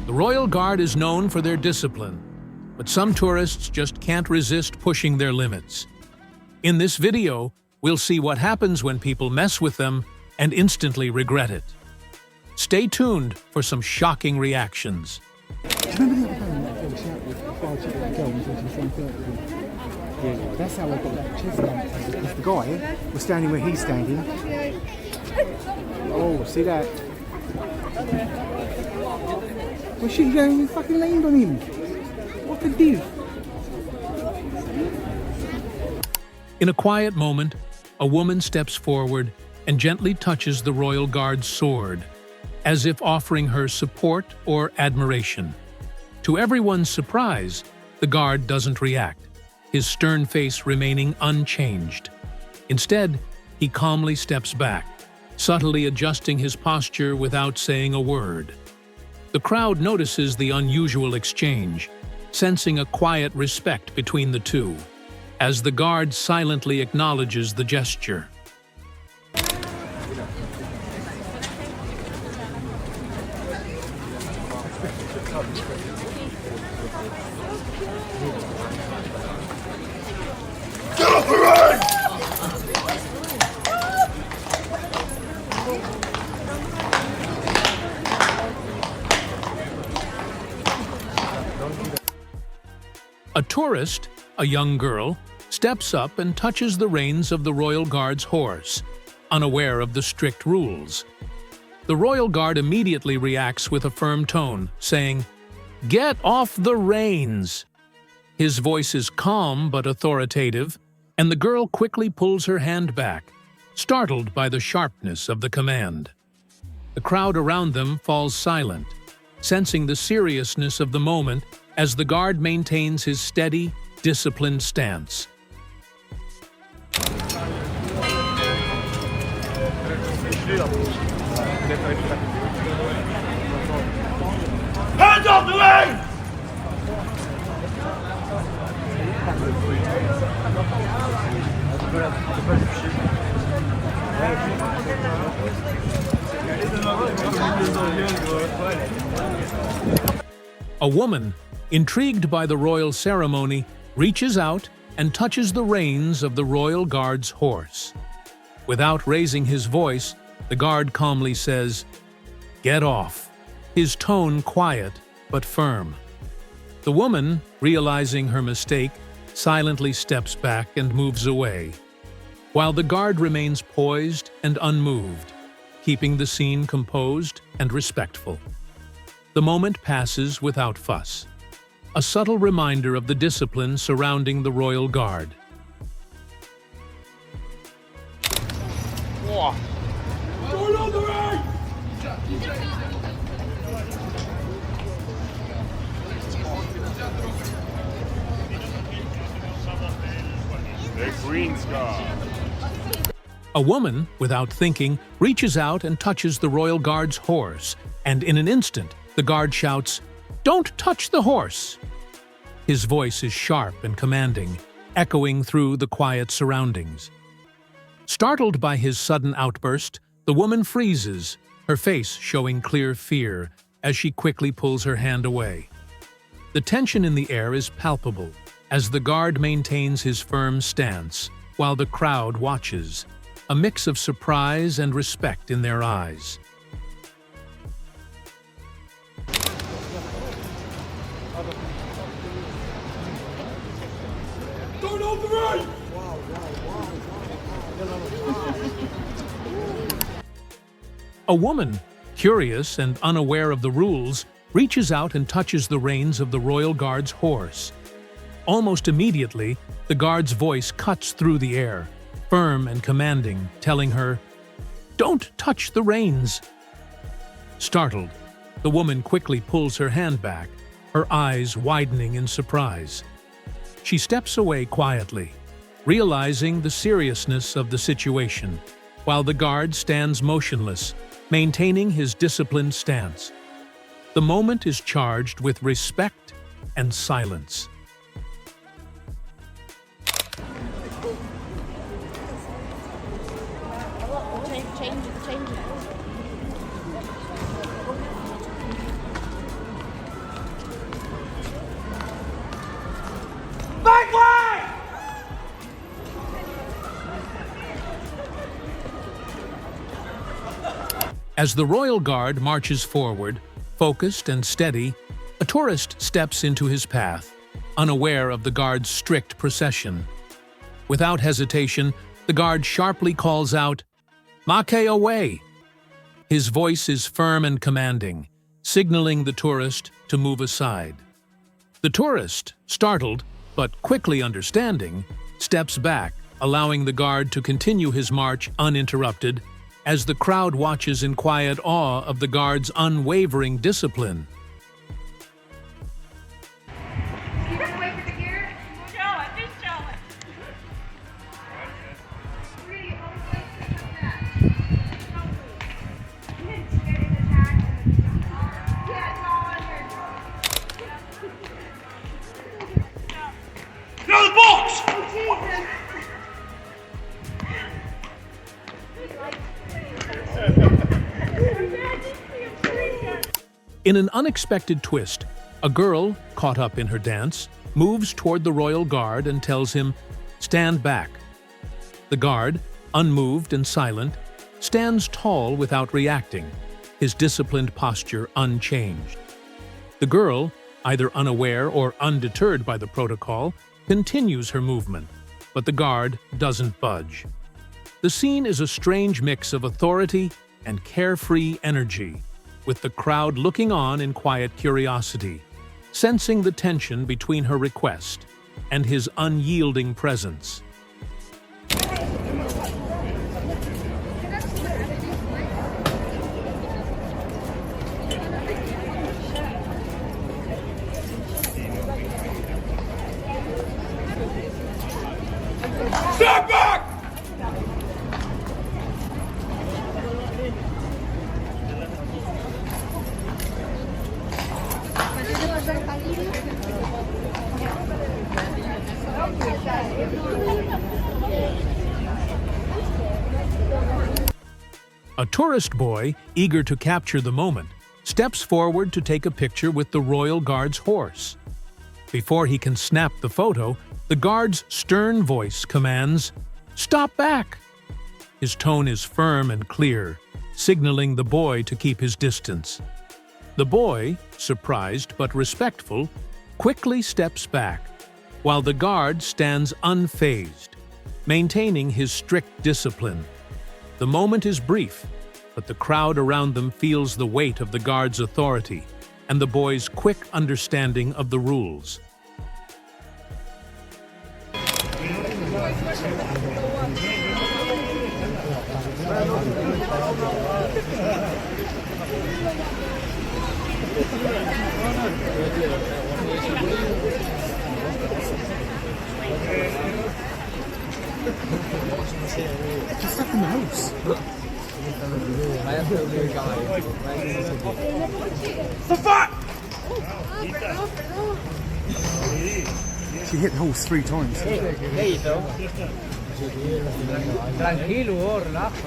The Royal Guard is known for their discipline, but some tourists just can't resist pushing their limits. In this video, we'll see what happens when people mess with them and instantly regret it. Stay tuned for some shocking reactions. Do you remember the other day when that girl shouted with the fire chick that girl was into the same thing? Yeah, that's how I got that chest bump. Because the guy was standing where he's standing. Oh, see that? Well, she going fucking leaned on him. What the div? In a quiet moment, a woman steps forward and gently touches the Royal Guard's sword, as if offering her support or admiration. To everyone's surprise, the guard doesn't react, his stern face remaining unchanged. Instead, he calmly steps back, subtly adjusting his posture without saying a word. The crowd notices the unusual exchange, sensing a quiet respect between the two, as the guard silently acknowledges the gesture. A tourist, a young girl, steps up and touches the reins of the Royal Guard's horse, unaware of the strict rules. The Royal Guard immediately reacts with a firm tone, saying, "Get off the reins!" His voice is calm but authoritative, and the girl quickly pulls her hand back, startled by the sharpness of the command. The crowd around them falls silent, sensing the seriousness of the moment as the guard maintains his steady, disciplined stance. Hands off the reins! A woman, intrigued by the royal ceremony, reaches out and touches the reins of the Royal Guard's horse. Without raising his voice, the guard calmly says, "Get off," his tone quiet but firm. The woman, realizing her mistake, silently steps back and moves away, while the guard remains poised and unmoved, keeping the scene composed and respectful. The moment passes without fuss, a subtle reminder of the discipline surrounding the Royal Guard. A woman, without thinking, reaches out and touches the Royal Guard's horse, and in an instant, the guard shouts, "Don't touch the horse!" His voice is sharp and commanding, echoing through the quiet surroundings. Startled by his sudden outburst, the woman freezes, her face showing clear fear as she quickly pulls her hand away. The tension in the air is palpable as the guard maintains his firm stance while the crowd watches, a mix of surprise and respect in their eyes. Don't hold the reins! A woman, curious and unaware of the rules, reaches out and touches the reins of the Royal Guard's horse. Almost immediately, the guard's voice cuts through the air, firm and commanding, telling her, "Don't touch the reins." Startled, the woman quickly pulls her hand back, her eyes widening in surprise. She steps away quietly, realizing the seriousness of the situation, while the guard stands motionless, maintaining his disciplined stance. The moment is charged with respect and silence. Change it. As the royal guard marches forward, focused and steady, a tourist steps into his path, unaware of the guard's strict procession. Without hesitation, the guard sharply calls out, "Make away!" His voice is firm and commanding, signaling the tourist to move aside. The tourist, startled but quickly understanding, steps back, allowing the guard to continue his march uninterrupted as the crowd watches in quiet awe of the guard's unwavering discipline. You gonna wait for the gear? Show it, just show it. Really, always like that. You didn't get in the tag. Yeah, it's all under. Throw the box! Oh, Jesus. In an unexpected twist, a girl, caught up in her dance, moves toward the royal guard and tells him, "Stand back." The guard, unmoved and silent, stands tall without reacting, his disciplined posture unchanged. The girl, either unaware or undeterred by the protocol, continues her movement, but the guard doesn't budge. The scene is a strange mix of authority and carefree energy, with the crowd looking on in quiet curiosity, sensing the tension between her request and his unyielding presence. Stand back! A tourist boy, eager to capture the moment, steps forward to take a picture with the royal guard's horse. Before he can snap the photo, the guard's stern voice commands, "Stop back!" His tone is firm and clear, signaling the boy to keep his distance. The boy, surprised but respectful, quickly steps back, while the guard stands unfazed, maintaining his strict discipline. The moment is brief, but the crowd around them feels the weight of the guard's authority and the boy's quick understanding of the rules. Just stuck in the house. The fuck! She hit the horse 3 times. Tranquilo, relaja.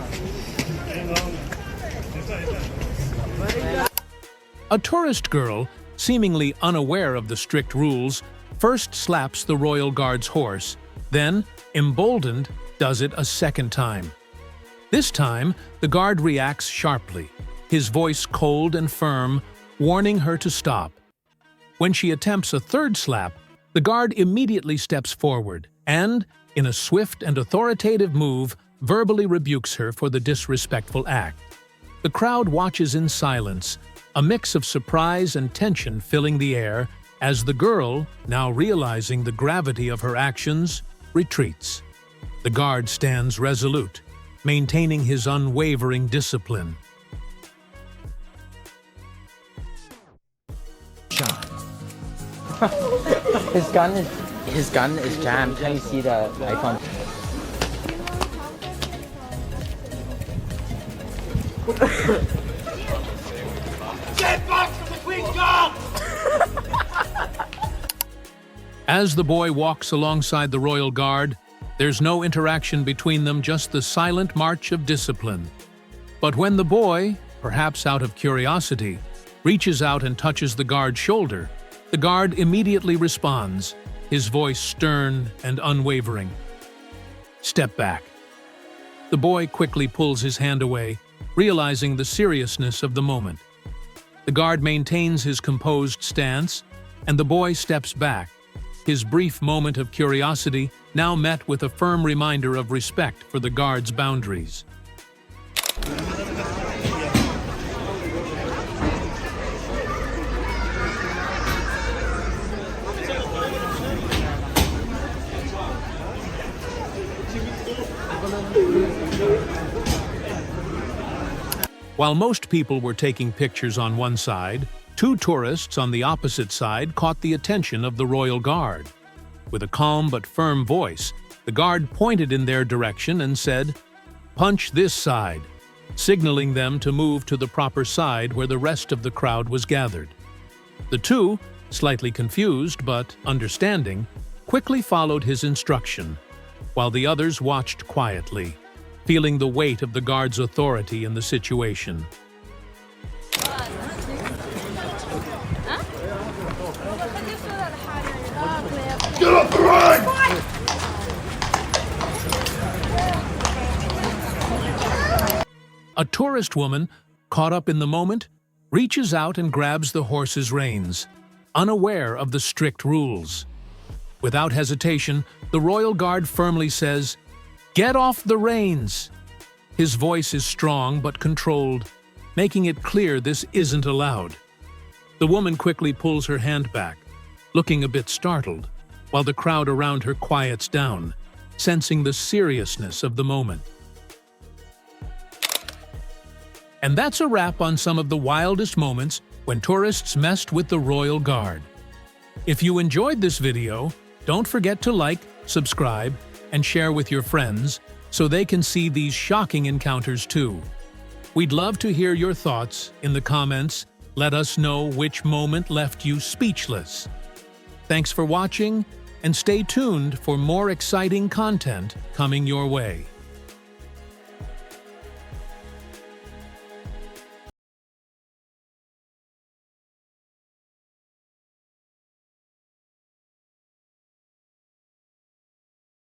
A tourist girl, seemingly unaware of the strict rules, first slaps the royal guard's horse, then, emboldened, does it a second time. This time, the guard reacts sharply, his voice cold and firm, warning her to stop. When she attempts a third slap, the guard immediately steps forward and, in a swift and authoritative move, verbally rebukes her for the disrespectful act. The crowd watches in silence, a mix of surprise and tension filling the air as the girl, now realizing the gravity of her actions, retreats. The guard stands resolute, maintaining his unwavering discipline. His gun is jammed. Can you see the icon? Get back from the Queen's Guard! As the boy walks alongside the royal guard, there's no interaction between them, just the silent march of discipline. But when the boy, perhaps out of curiosity, reaches out and touches the guard's shoulder, the guard immediately responds, his voice stern and unwavering. "Step back." The boy quickly pulls his hand away, realizing the seriousness of the moment. The guard maintains his composed stance, and the boy steps back, his brief moment of curiosity now met with a firm reminder of respect for the guard's boundaries. While most people were taking pictures on one side, two tourists on the opposite side caught the attention of the royal guard. With a calm but firm voice, the guard pointed in their direction and said, "Punch this side," signaling them to move to the proper side where the rest of the crowd was gathered. The two, slightly confused but understanding, quickly followed his instruction, while the others watched quietly, feeling the weight of the guard's authority in the situation. Get up the ring! A tourist woman, caught up in the moment, reaches out and grabs the horse's reins, unaware of the strict rules. Without hesitation, the royal guard firmly says, "Get off the reins!" His voice is strong but controlled, making it clear this isn't allowed. The woman quickly pulls her hand back, looking a bit startled, while the crowd around her quiets down, sensing the seriousness of the moment. And that's a wrap on some of the wildest moments when tourists messed with the royal guard. If you enjoyed this video, don't forget to like, subscribe, and share with your friends so they can see these shocking encounters too. We'd love to hear your thoughts in the comments. Let us know which moment left you speechless. Thanks for watching, and stay tuned for more exciting content coming your way.